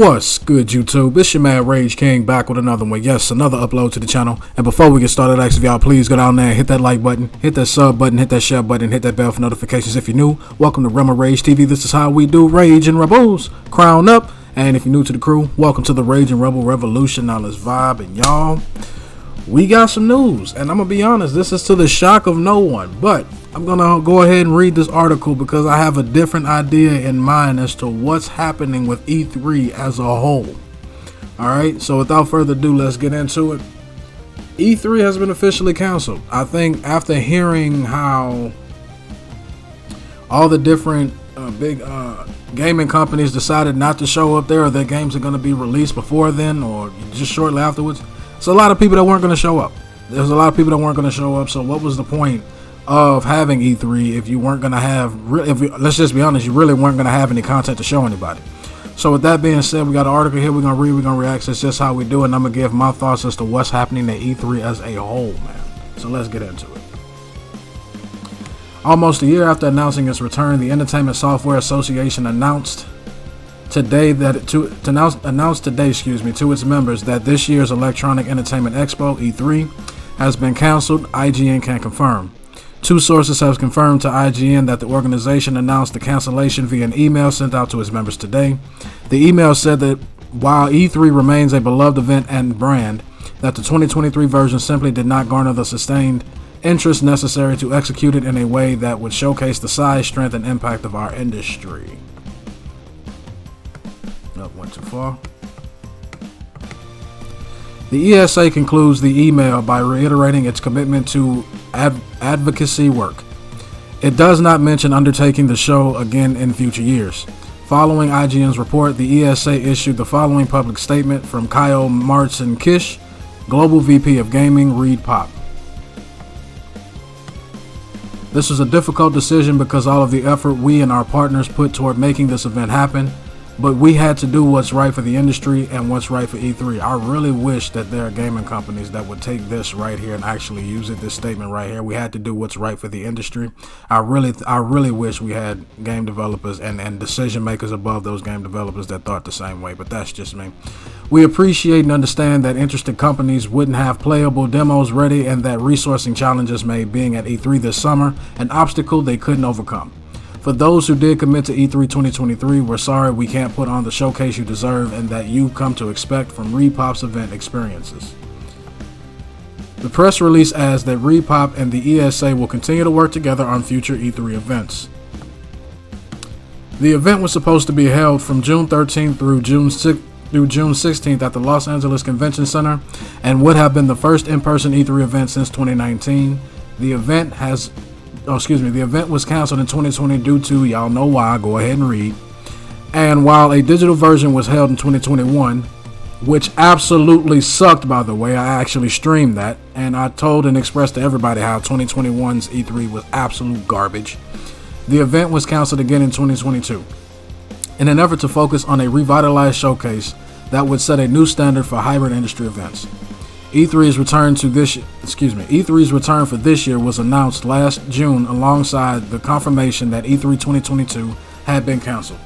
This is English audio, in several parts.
What's good, YouTube? It's your man Rage King back with another one. Yes, another upload to the channel. And before we get started, I ask if y'all please go down there and hit that like button, hit that sub button, hit that share button, hit that bell for notifications if you're new. Welcome to Rema Rage TV. This is how we do Rage and Rebels. Crown up. And if you're new to the crew, welcome to the Rage and Rebel Revolution. Now let's vibe. And y'all, we got some news. And I'm going to be honest, this is to the shock of no one. But I'm going to go ahead and read this article because I have a different idea in mind as to what's happening with E3 as a whole. Alright, so without further ado, let's get into it. E3 has been officially canceled. I think after hearing how all the different big gaming companies decided not to show up there, or their games are going to be released before then or just shortly afterwards, so a lot of people that weren't going to show up. There's a lot of people that weren't going to show up, so what was the point of having E3 if you weren't going to have, let's just be honest, you really weren't going to have any content to show anybody. So with that being said, we got an article here we're going to read, we're going to react. It's just how we do it, and I'm going to give my thoughts as to what's happening at E3 as a whole, man. So let's get into it. Almost a year after announcing its return, the Entertainment Software Association announced today to its members that this year's Electronic Entertainment Expo, E3, has been canceled. IGN can confirm. Two sources have confirmed to IGN that the organization announced the cancellation via an email sent out to its members today. The email said that while E3 remains a beloved event and brand, that the 2023 version simply did not garner the sustained interest necessary to execute it in a way that would showcase the size, strength, and impact of our industry. Went too far. The ESA concludes the email by reiterating its commitment to advocacy work. It does not mention undertaking the show again in future years. Following IGN's report, the ESA issued the following public statement from Kyle Martin-Kish, Global VP of Gaming, ReedPop. This was a difficult decision because all of the effort we and our partners put toward making this event happen, but we had to do what's right for the industry and what's right for E3. I really wish that there are gaming companies that would take this right here and actually use it, this statement right here. We had to do what's right for the industry. I really wish we had game developers and decision makers above those game developers that thought the same way, but that's just me. We appreciate and understand that interested companies wouldn't have playable demos ready and that resourcing challenges made being at E3 this summer an obstacle they couldn't overcome. For those who did commit to E3 2023, we're sorry we can't put on the showcase you deserve and that you've come to expect from ReedPop's event experiences. The press release adds that ReedPop and the ESA will continue to work together on future E3 events. The event was supposed to be held from June 13th through June 16th at the Los Angeles Convention Center and would have been the first in-person E3 event since 2019. The event was canceled in 2020 due to, y'all know why, go ahead and read. And while a digital version was held in 2021, which absolutely sucked, by the way, I actually streamed that, and I told and expressed to everybody how 2021's E3 was absolute garbage. The event was canceled again in 2022 in an effort to focus on a revitalized showcase that would set a new standard for hybrid industry events. E3's return for this year was announced last June alongside the confirmation that E3 2022 had been canceled.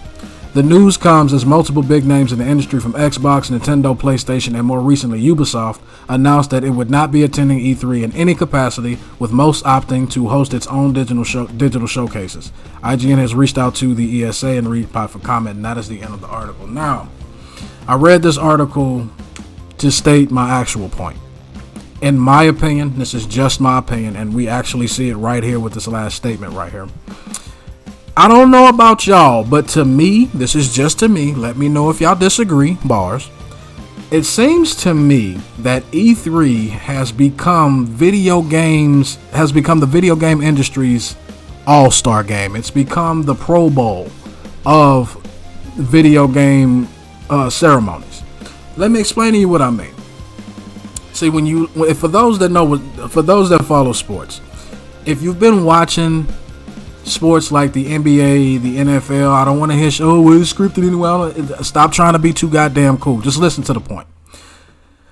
The news comes as multiple big names in the industry from Xbox, Nintendo, PlayStation, and more recently Ubisoft announced that it would not be attending E3 in any capacity, with most opting to host its own digital showcases. IGN has reached out to the ESA and ReedPop for comment, and that is the end of the article. Now, I read this article to state my actual point. In my opinion, this is just my opinion, and we actually see it right here with this last statement right here. I don't know about y'all, but to me, this is just to me, let me know if y'all disagree, bars. It seems to me that E3 has become the video game industry's all-star game. It's become the Pro Bowl of video game ceremonies. Let me explain to you what I mean. See, for those that follow sports, if you've been watching sports like the NBA, the NFL, I don't want to hear, it's scripted anyway. Stop trying to be too goddamn cool. Just listen to the point.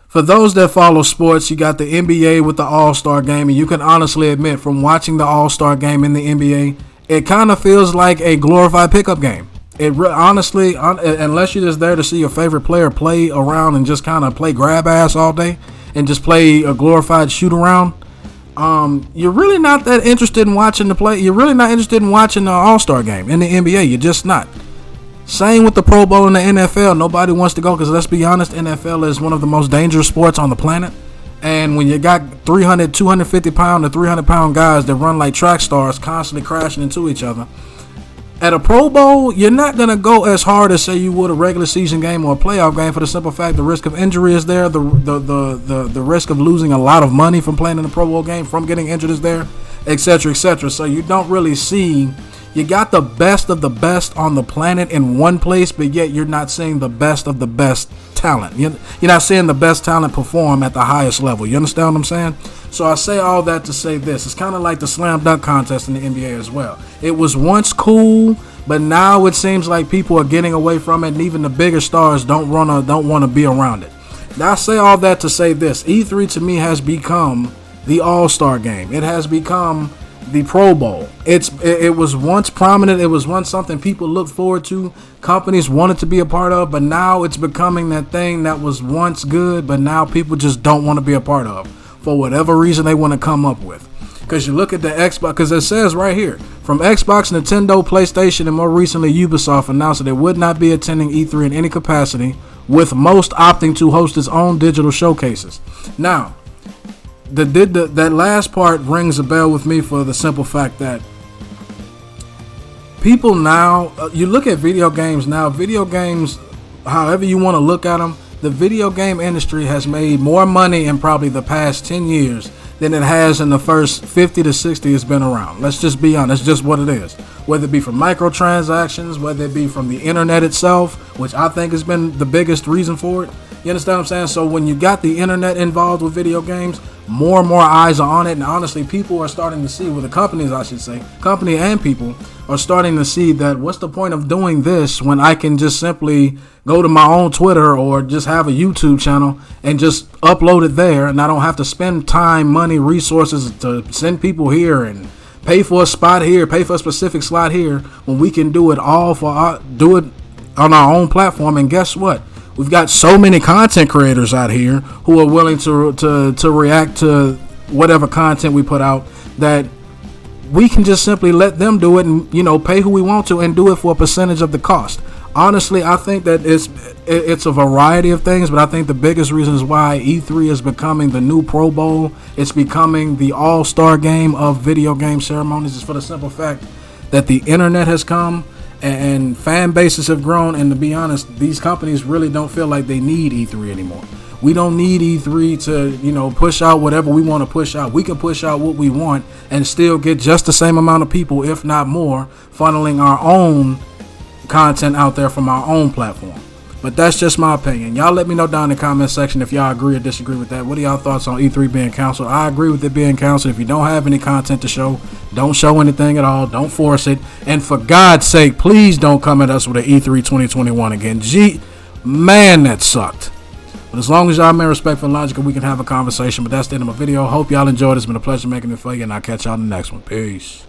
For those that follow sports, you got the NBA with the All-Star game, and you can honestly admit from watching the All-Star game in the NBA, it kind of feels like a glorified pickup game. Honestly, unless you're just there to see your favorite player play around and just kind of play grab ass all day and just play a glorified shoot around, you're really not that interested in watching the play. You're really not interested in watching the All-Star game in the NBA. You're just not. Same with the Pro Bowl in the NFL. Nobody wants to go because, let's be honest, NFL is one of the most dangerous sports on the planet. And when you got 300, 250 pound to 300 pound guys that run like track stars constantly crashing into each other, at a Pro Bowl, you're not going to go as hard as, say, you would a regular season game or a playoff game, for the simple fact the risk of injury is there. The risk of losing a lot of money from playing in a Pro Bowl game, from getting injured, is there, etc., etc. So you don't really see, you got the best of the best on the planet in one place, but yet you're not seeing the best of the best talent. You're not seeing the best talent perform at the highest level. You understand what I'm saying? So I say all that to say this. It's kind of like the slam dunk contest in the NBA as well. It was once cool, but now it seems like people are getting away from it, and even the bigger stars don't want to be around it. Now I say all that to say this. E3 to me has become the All-Star game. It has become the Pro Bowl. It was once prominent. It was once something people looked forward to. Companies wanted to be a part of, but now it's becoming that thing that was once good, but now people just don't want to be a part of for whatever reason they want to come up with. Because you look at the Xbox, because it says right here, from Xbox, Nintendo, PlayStation, and more recently Ubisoft announced that it would not be attending E3 in any capacity, with most opting to host its own digital showcases. Now, that last part rings a bell with me for the simple fact that people now, you look at video games now, however you want to look at them, the video game industry has made more money in probably the past 10 years than it has in the first 50 to 60 it's been around. Let's just be honest, just what it is. Whether it be from microtransactions, whether it be from the internet itself, which I think has been the biggest reason for it. You understand what I'm saying? So when you got the internet involved with video games, more and more eyes are on it, and honestly, people are starting to see, well, the companies, I should say, company and people are starting to see that what's the point of doing this when I can just simply go to my own Twitter or just have a YouTube channel and just upload it there, and I don't have to spend time, money, resources to send people here and pay for a spot here, pay for a specific slot here, when we can do it all do it on our own platform. And guess what? We've got so many content creators out here who are willing to react to whatever content we put out, that we can just simply let them do it and, pay who we want to and do it for a percentage of the cost. Honestly, I think that it's a variety of things, but I think the biggest reason is why E3 is becoming the new Pro Bowl. It's becoming the all-star game of video game ceremonies, is for the simple fact that the internet has come and fan bases have grown, and to be honest, these companies really don't feel like they need E3 anymore. We don't need E3 to, push out whatever we want to push out. We can push out what we want and still get just the same amount of people, if not more, funneling our own content out there from our own platform. But that's just my opinion. Y'all let me know down in the comment section if y'all agree or disagree with that. What are y'all thoughts on E3 being canceled? I agree with it being canceled. If you don't have any content to show, don't show anything at all. Don't force it. And for God's sake, please don't come at us with an E3 2021 again. Man, that sucked. But as long as y'all remain respectful and logical, we can have a conversation. But that's the end of my video. Hope y'all enjoyed. It's been a pleasure making it for you, and I'll catch y'all in the next one. Peace.